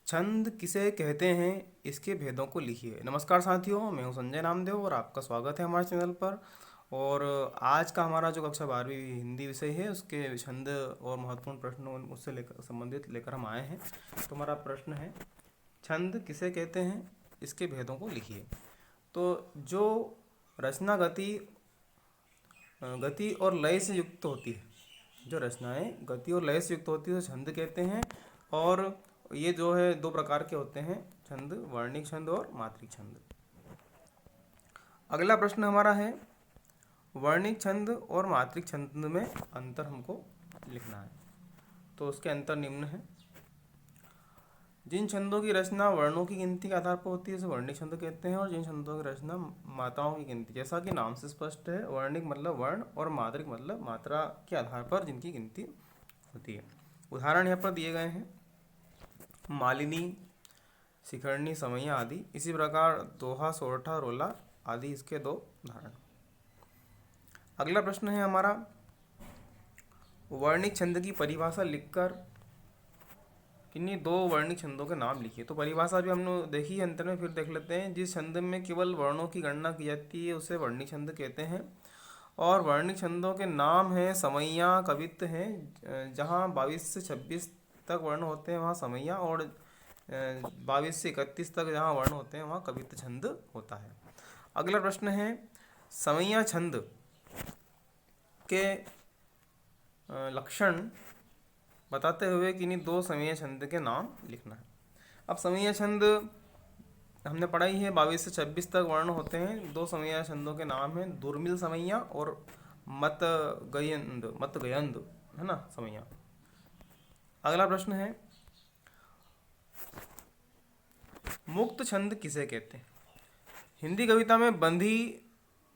छंद किसे कहते हैं, इसके भेदों को लिखिए। नमस्कार साथियों, मैं हूं संजय नामदेव और आपका स्वागत है हमारे चैनल पर। और आज का हमारा जो कक्षा 12वीं हिंदी विषय है उसके छंद और महत्वपूर्ण प्रश्न उससे लेकर संबंधित लेकर हम आए हैं। तो हमारा प्रश्न है, छंद किसे कहते हैं, इसके भेदों को लिखिए। तो जो रचना गति और लय से युक्त होती है, जो रचनाएं गति और लय से युक्त होती है उसे छंद कहते हैं। और ये जो है दो प्रकार के होते हैं छंद, वर्णिक छंद और मात्रिक छंद। अगला प्रश्न हमारा है, वर्णिक छंद और मात्रिक छंद में अंतर हमको लिखना है। तो उसके अंतर निम्न है। जिन छंदों की रचना वर्णों की गिनती के आधार पर होती है उसे वर्णिक छंद कहते हैं, और जिन छंदों की रचना मात्राओं की गिनती, जैसा कि नाम से स्पष्ट है, वर्णिक मतलब वर्ण और मात्रिक मतलब मात्रा के आधार पर जिनकी गिनती होती है। उदाहरण यहाँ पर दिए गए हैं, मालिनी, शिखरणी, समैया आदि। इसी प्रकार दोहा, सोरठा, रोला आदि इसके दो उदाहरण। अगला प्रश्न है हमारा, वर्णिक छंद की परिभाषा लिखकर किन्हीं दो वर्णिक छंदों के नाम लिखिए। तो परिभाषा भी हमने देखी है अंतर में, फिर देख लेते हैं। जिस छंद में केवल वर्णों की गणना की जाती है उसे वर्णिक छंद कहते हैं। और वर्णिक छंदों के नाम हैं समैया, कवित्त हैं। जहाँ 22 से 26 तक वर्ण होते हैं वहाँ समैया, और 22 से 31 तक जहाँ वर्ण होते हैं वहाँ कवित्त छंद होता है। अगला प्रश्न है, समैया छंद के लक्षण बताते हुए किन्हीं दो समैया छंद के नाम लिखना है। अब समैया छंद हमने पढ़ा ही है, 22 से 26 तक वर्ण होते हैं। दो समैया छंदों के नाम हैं दुर्मिल समैया और मत गयंद, है ना समैया। अगला प्रश्न है, मुक्त छंद किसे कहते हैं। हिंदी कविता में बंधी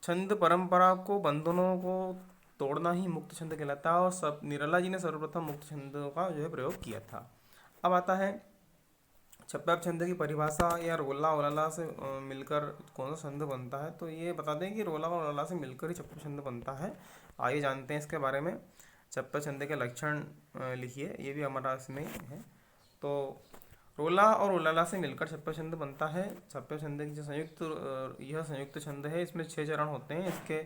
छंद परंपरा को, बंधनों को तोड़ना ही मुक्त छंद कहलाता है, और सब निराला जी ने सर्वप्रथम मुक्त छंद का जो है प्रयोग किया था। अब आता है छप्पा छंद की परिभाषा, या रोला ओलाला से मिलकर कौन सा छंद बनता है। तो ये बता दें कि रोला और ओलाला से मिलकर ही छप्पा छंद बनता है। आइए जानते हैं इसके बारे में। छप्पा छंद के लक्षण लिखिए, ये भी हमारा इसमें है। तो रोला और ओलाला से मिलकर छप्पा छंद बनता है। छप्पा छंद की जो यह संयुक्त छंद है, इसमें 6 चरण होते हैं। इसके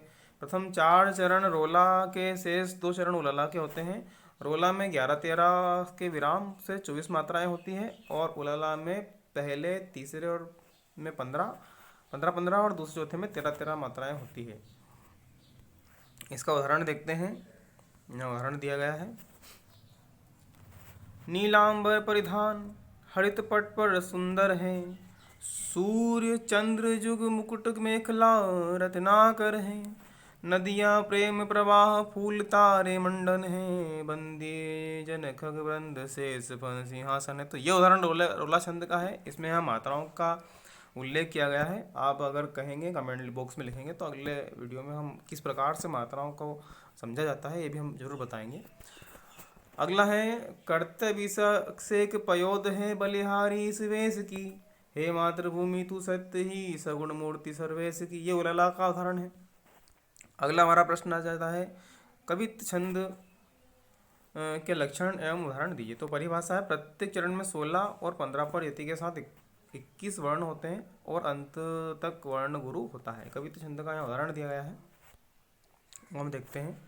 प्रथम 4 चरण रोला के, शेष 2 चरण ओलाला के होते हैं। रोला में 11-13 के विराम से 24 मात्राएं होती हैं, और उलाला में पहले, तीसरे और में 15 और दूसरे चौथे में 13-13 मात्राएं होती है। इसका उदाहरण देखते हैं। यहाँ उदाहरण दिया गया है, नीलांबर परिधान हरित पट पर सुंदर है, सूर्य चंद्र जुग मुकुट मेखला रत्नाकर है, नदियाँ प्रेम प्रवाह फूल तारे मंडन है, बंदे जन खग वृंद शेष फन सिंहासन है। तो ये उदाहरण रोला छंद का है। इसमें यहाँ मात्राओं का उल्लेख किया गया है। आप अगर कहेंगे कमेंट बॉक्स में लिखेंगे तो अगले वीडियो में हम किस प्रकार से मात्राओं को समझा जाता है ये भी हम जरूर बताएंगे। अगला है, कर्तव्य विषेक पयोद है बलिहारी इस वेश की, हे मातृभूमि तू सत्य ही सगुण मूर्ति सर्वेश की। ये उलाला का उदाहरण है। अगला हमारा प्रश्न आ जाता है, कवित्त छंद के लक्षण एवं उदाहरण दीजिए। तो परिभाषा है, प्रत्येक चरण में 16 और 15 पर यति के साथ 21 वर्ण होते हैं, और अंत तक वर्ण गुरु होता है। कवित्त छंद का यहाँ उदाहरण दिया गया है, हम देखते हैं।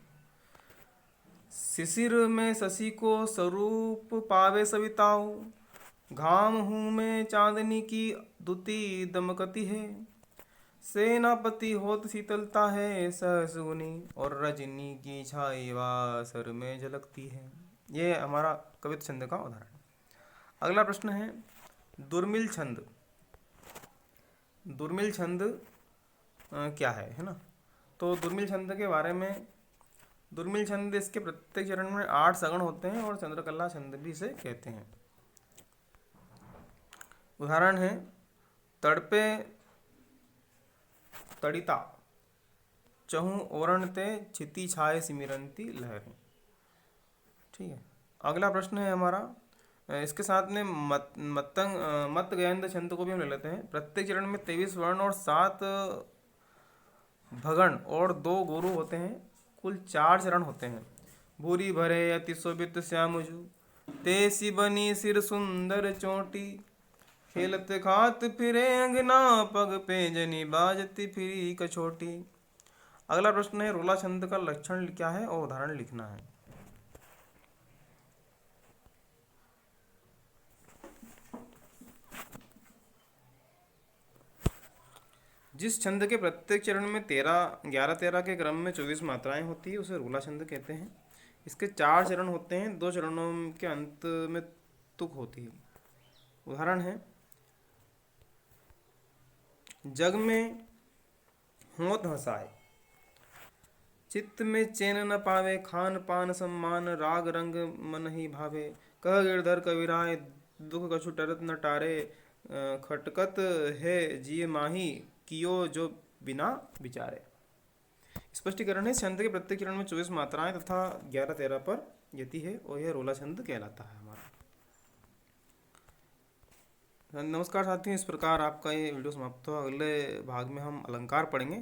शिशिर में शशि को स्वरूप पावे सविताओ, घाम हूँ में चांदनी की दुति दमकती है, सेनापति होत शीतलता है सहसुनी, और रजनी की छाई वासर में झलकती है। ये हमारा कवित्त छंद का उदाहरण। अगला प्रश्न है, दुर्मिल छंद। दुर्मिल छंद क्या है ना। तो दुर्मिल छंद के बारे में, दुर्मिल छंद इसके प्रत्येक चरण में 8 सगण होते हैं, और चंद्रकला छंद भी इसे कहते हैं। उदाहरण है, तड़पे तड़िता चहु ओरणते छिति छाए सिमिरंती लहरें। ठीक है। अगला प्रश्न है हमारा, इसके साथ में मत गयंद छंद को भी हम ले लेते हैं। प्रत्येक चरण में 23 वर्ण और 7 भगण और 2 गुरु होते हैं। कुल 4 चरण होते हैं। भूरी भरे अति शोभित श्यामजू, तेसी बनी सिर सुंदर चोटी, खेलत खात फिरे अंगना, पग पेंजनी बाजती फिरी कछोटी। अगला प्रश्न है, रोला छंद का लक्षण क्या है और उदाहरण लिखना है। जिस छंद के प्रत्येक चरण में 11-13 के क्रम में 24 मात्राएं होती है उसे रोला छंद कहते हैं। इसके 4 चरण होते हैं, 2 चरणों के अंत में तुक होती है। उदाहरण है, जग में होत हंसाए, चित्त में चैन न पावे, खान पान सम्मान राग रंग मन ही भावे। कह गिरधर कविराय, दुख कछु टरत न टारे, खटकत है जिय माही, कियो जो बिना विचारे। स्पष्टीकरण है, छंद के प्रत्येक चरण में 24 मात्राएं तथा 11-13 पर यति है और यह रोला छंद कहलाता है हमारा। नमस्कार साथियों, इस प्रकार आपका ये वीडियो समाप्त हुआ। अगले भाग में हम अलंकार पढ़ेंगे।